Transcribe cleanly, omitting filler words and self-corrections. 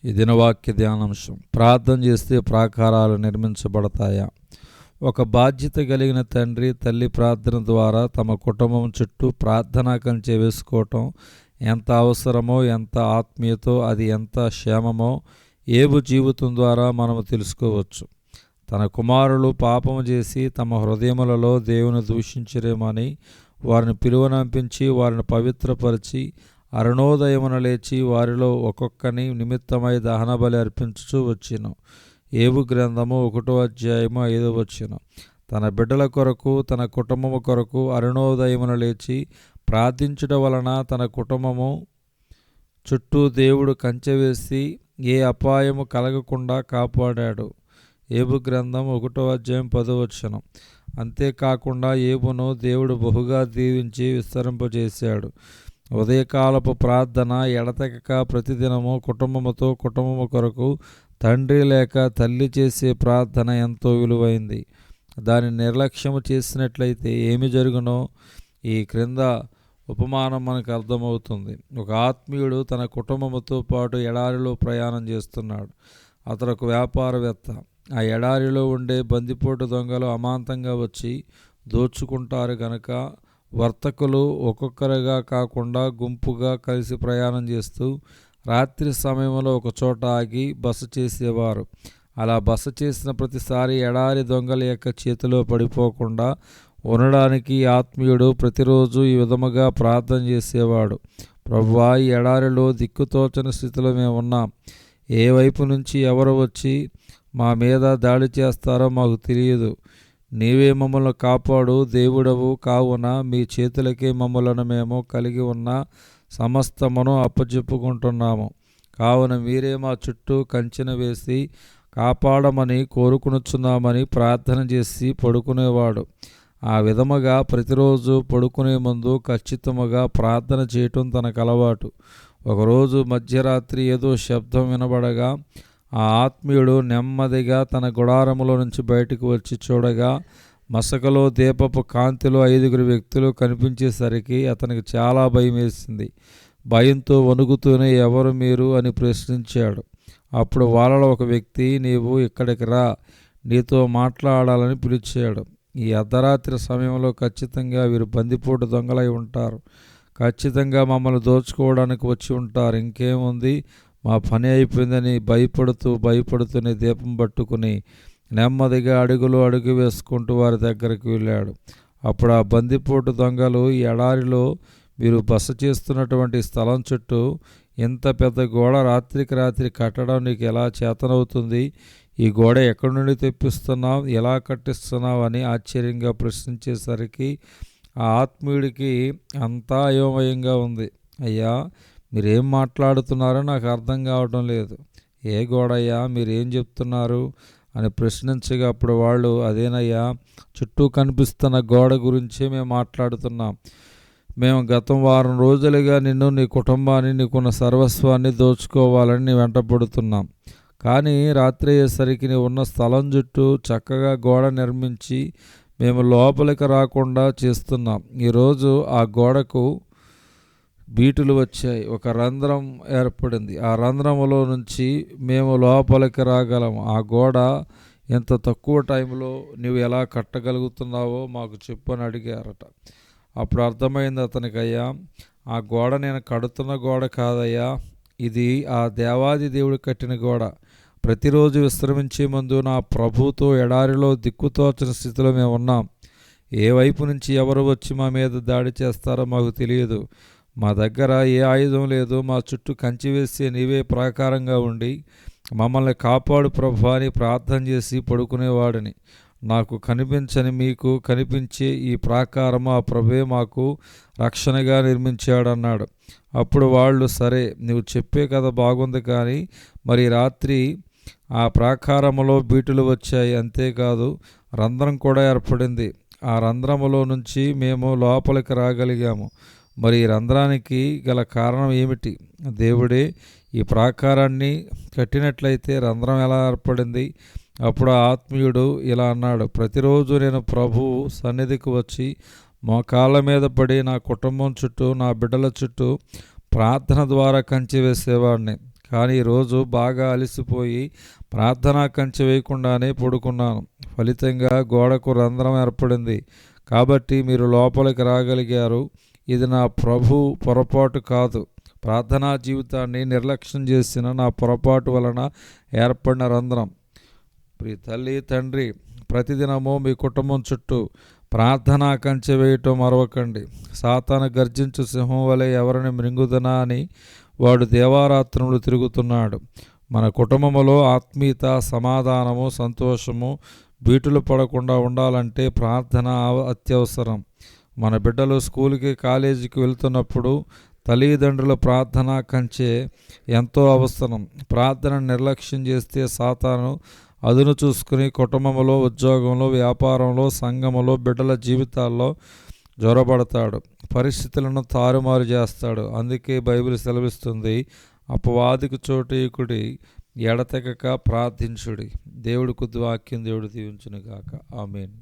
ఈ దినవాక్య ధ్యానాంశం, ప్రార్థన చేస్తే ప్రాకారాలు నిర్మించబడతాయా? ఒక బాధ్యత కలిగిన తండ్రి తల్లి ప్రార్థన ద్వారా తమ కుటుంబం చుట్టూ ప్రార్థనా కంచె వేసుకోవటం ఎంత అవసరమో, ఎంత ఆత్మీయతో, అది ఎంత క్షేమమో ఏబు జీవితం ద్వారా మనము తెలుసుకోవచ్చు. తన కుమారులు పాపము చేసి తమ హృదయములలో దేవుని దూషించరేమని వారిని పిలువనంపించి వారిని పవిత్రపరిచి అరుణోదయమున లేచి వారిలో ఒక్కొక్కని నిమిత్తమై దహనబలి అర్పించుచూ వచ్చెను. ఏబు గ్రంథము 1వ అధ్యాయము 5వ వచనం. తన బిడ్డల కొరకు తన కుటుంబము కొరకు అరుణోదయమున లేచి ప్రార్థించడం వలన తన కుటుంబము చుట్టూ దేవుడు కంచె వేసి ఏ అపాయము కలగకుండా కాపాడాడు. ఏబు గ్రంథం 1వ అధ్యాయం 10వ వచనం. అంతేకాకుండా ఏబును దేవుడు బహుగా దీవించి విస్తరింపజేశాడు. ఉదయకాలపు ప్రార్థన ఎడతెగక ప్రతిదినము కుటుంబము కొరకు తండ్రి లేక తల్లి చేసే ప్రార్థన ఎంతో విలువైంది. దాన్ని నిర్లక్ష్యము చేసినట్లయితే ఏమి జరుగునో ఈ క్రింద ఉపమానం మనకు అర్థమవుతుంది. ఒక ఆత్మీయుడు తన కుటుంబముతో పాటు ఎడారిలో ప్రయాణం చేస్తున్నాడు. అతడు ఒక వ్యాపారవేత్త. ఆ ఎడారిలో ఉండే బందిపోటు దొంగలు అమాంతంగా వచ్చి దోచుకుంటారు గనక వర్తకులు ఒక్కొక్కరుగా కాకుండా గుంపుగా కలిసి ప్రయాణం చేస్తూ రాత్రి సమయంలో ఒక చోట ఆగి బస చేసేవారు. అలా బస చేసిన ప్రతిసారి ఎడారి దొంగల యొక్క చేతిలో పడిపోకుండా ఉండడానికి ఆత్మీయుడు ప్రతిరోజు ఈ విధముగా ప్రార్థన చేసేవాడు. ప్రభువా, ఈ ఎడారిలో దిక్కుతోచని స్థితిలో మేము ఉన్నాం. ఏ వైపు నుంచి ఎవరు వచ్చి మా మీద దాడి చేస్తారో మాకు తెలియదు. నీవే మమ్మల్ని కాపాడు దేవుడవు కావున మీ చేతులకే మమ్మలను మేము కలిగి ఉన్న సమస్తమును అప్పచెప్పుకుంటున్నాము. కావున మీరే మా చుట్టూ కంచెను వేసి కాపాడమని కోరుకునుచున్నామని ప్రార్థన చేసి పడుకునేవాడు. ఆ విధముగా ప్రతిరోజు పడుకునే ముందు ఖచ్చితముగా ప్రార్థన చేయటం తనకు అలవాటు. ఒకరోజు మధ్యరాత్రి ఏదో శబ్దం వినబడగా ఆ ఆత్మీయుడు నెమ్మదిగా తన గుడారములో నుంచి బయటకు వచ్చి చూడగా మసకలో దీపపు కాంతిలో 5 వ్యక్తులు కనిపించేసరికి అతనికి చాలా భయం వేసింది. భయంతో వణుకుతూనే ఎవరు మీరు అని ప్రశ్నించాడు. అప్పుడు వాళ్ళలో ఒక వ్యక్తి, నీవు ఇక్కడికి రా, నీతో మాట్లాడాలని పిలిచాడు. ఈ అర్ధరాత్రి సమయంలో ఖచ్చితంగా వీరు బందిపోటు దొంగలై ఉంటారు. ఖచ్చితంగా మమ్మల్ని దోచుకోవడానికి వచ్చి ఉంటారు. ఇంకేముంది, మా పని అయిపోయిందని భయపడుతూనే దీపం పట్టుకుని నెమ్మదిగా అడుగు వేసుకుంటూ వారి దగ్గరికి వెళ్ళాడు. అప్పుడు ఆ బందిపోటు దొంగలు, ఈ ఎడారిలో మీరు బస చేస్తున్నటువంటి స్థలం చుట్టూ ఇంత పెద్ద గోడ రాత్రికి రాత్రి కట్టడం నీకు ఎలా చేతనవుతుంది? ఈ గోడ ఎక్కడి నుండి తెప్పిస్తున్నావు, ఎలా కట్టిస్తున్నావు అని ఆశ్చర్యంగా ప్రశ్నించేసరికి ఆ ఆత్మీయుడికి అంతా అయోమయంగా ఉంది. అయ్యా, మీరేం మాట్లాడుతున్నారో నాకు అర్థం కావడం లేదు. ఏ గోడయ్యా, మీరేం చెప్తున్నారు అని ప్రశ్నించగా అప్పుడు వాళ్ళు, అదేనయ్యా, చుట్టూ కనిపిస్తున్న గోడ గురించే మేము మాట్లాడుతున్నాం. మేము గతం వారం రోజులుగా నిన్ను, నీ కుటుంబాన్ని, నీకున్న సర్వస్వాన్ని దోచుకోవాలని నీ వెంటపడుతున్నాం. కానీ రాత్రి అయ్యేసరికి నీ ఉన్న స్థలం చుట్టూ చక్కగా గోడ నిర్మించి మేము లోపలికి రాకుండా చేస్తున్నాం. ఈరోజు ఆ గోడకు బీటులు వచ్చాయి, ఒక రంధ్రం ఏర్పడింది. ఆ రంధ్రములో నుంచి మేము లోపలికి రాగలము. ఆ గోడ ఎంత తక్కువ టైంలో నువ్వు ఎలా కట్టగలుగుతున్నావో మాకు చెప్పని అడిగారట. అప్పుడు అర్థమైంది అతనికి, అయ్యా, ఆ గోడ నేను కడుతున్న గోడ కాదయ్యా, ఇది ఆ దేవాది దేవుడు కట్టిన గోడ. ప్రతిరోజు విశ్రమించే ముందు నా ప్రభుతో ఎడారిలో దిక్కుతోచని స్థితిలో మేము ఉన్నాం. ఏ వైపు నుంచి ఎవరు వచ్చి మా మీద దాడి చేస్తారో మాకు తెలియదు. మా దగ్గర ఏ ఆయుధం లేదు. మా చుట్టూ కంచి వేసి నీవే ప్రాకారంగా ఉండి మమ్మల్ని కాపాడు ప్రభు అని ప్రార్థన చేసి పడుకునేవాడిని. నాకు కనిపించని మీకు కనిపించే ఈ ప్రాకారము ఆ ప్రభువే మాకు రక్షణగా నిర్మించాడన్నాడు. అప్పుడు వాళ్ళు, సరే, నువ్వు చెప్పే కథ బాగుంది, కానీ మరి రాత్రి ఆ ప్రాకారములో బీటులు వచ్చాయి, అంతేకాదు రంధ్రం కూడా ఏర్పడింది. ఆ రంధ్రములో నుంచి మేము లోపలికి రాగలిగాము. మరి ఈ రంధ్రానికి గల కారణం ఏమిటి? దేవుడే ఈ ప్రాకారాన్ని కట్టినట్లయితే రంధ్రం ఎలా ఏర్పడింది? అప్పుడు ఆత్మీయుడు ఇలా అన్నాడు, ప్రతిరోజు నేను ప్రభువు సన్నిధికి వచ్చి మోకాళ్ళ మీద పడి నా కుటుంబం చుట్టూ, నా బిడ్డల చుట్టూ ప్రార్థన ద్వారా కంచె వేసేవాడిని. కానీ ఈరోజు బాగా అలసిపోయి ప్రార్థనా కంచె వేయకుండానే పడుకున్నాను. ఫలితంగా గోడకు రంధ్రం ఏర్పడింది. కాబట్టి మీరు లోపలికి రాగలిగారు. ఇది నా ప్రభు పొరపాటు కాదు. ప్రార్థనా జీవితాన్ని నిర్లక్ష్యం చేసిన నా పొరపాటు వలన ఏర్పడిన రంధ్రం. ప్రియ తల్లి, తండ్రి, ప్రతిదినము మీ కుటుంబం చుట్టూ ప్రార్థనా కంచె వేయటం మరవకండి. సాతాను గర్జించు సింహం వలె ఎవరిని మృంగుదనా అని వాడు దేవారాత్రములు తిరుగుతున్నాడు. మన కుటుంబంలో ఆత్మీయత, సమాధానము, సంతోషము బీటులు పడకుండా ఉండాలంటే ప్రార్థన అత్యవసరం. మన బిడ్డలు స్కూల్కి, కాలేజీకి వెళ్తున్నప్పుడు తల్లిదండ్రుల ప్రార్థనా కంచె ఎంతో అవసరం. ప్రార్థన నిర్లక్ష్యం చేస్తే సాతాను అదును చూసుకుని కుటుంబంలో, ఉద్యోగంలో, వ్యాపారంలో, సంఘములో, బిడ్డల జీవితాల్లో జ్వరబడతాడు. పరిస్థితులను తారుమారు చేస్తాడు. అందుకే బైబిల్ సెలవిస్తుంది, అపవాదికి చోటీకుడి, ఎడతెగక ప్రార్థించుడి. దేవుడి కొద్ది వాక్యం దేవుడు దీవించునుగాక. ఆమేన్.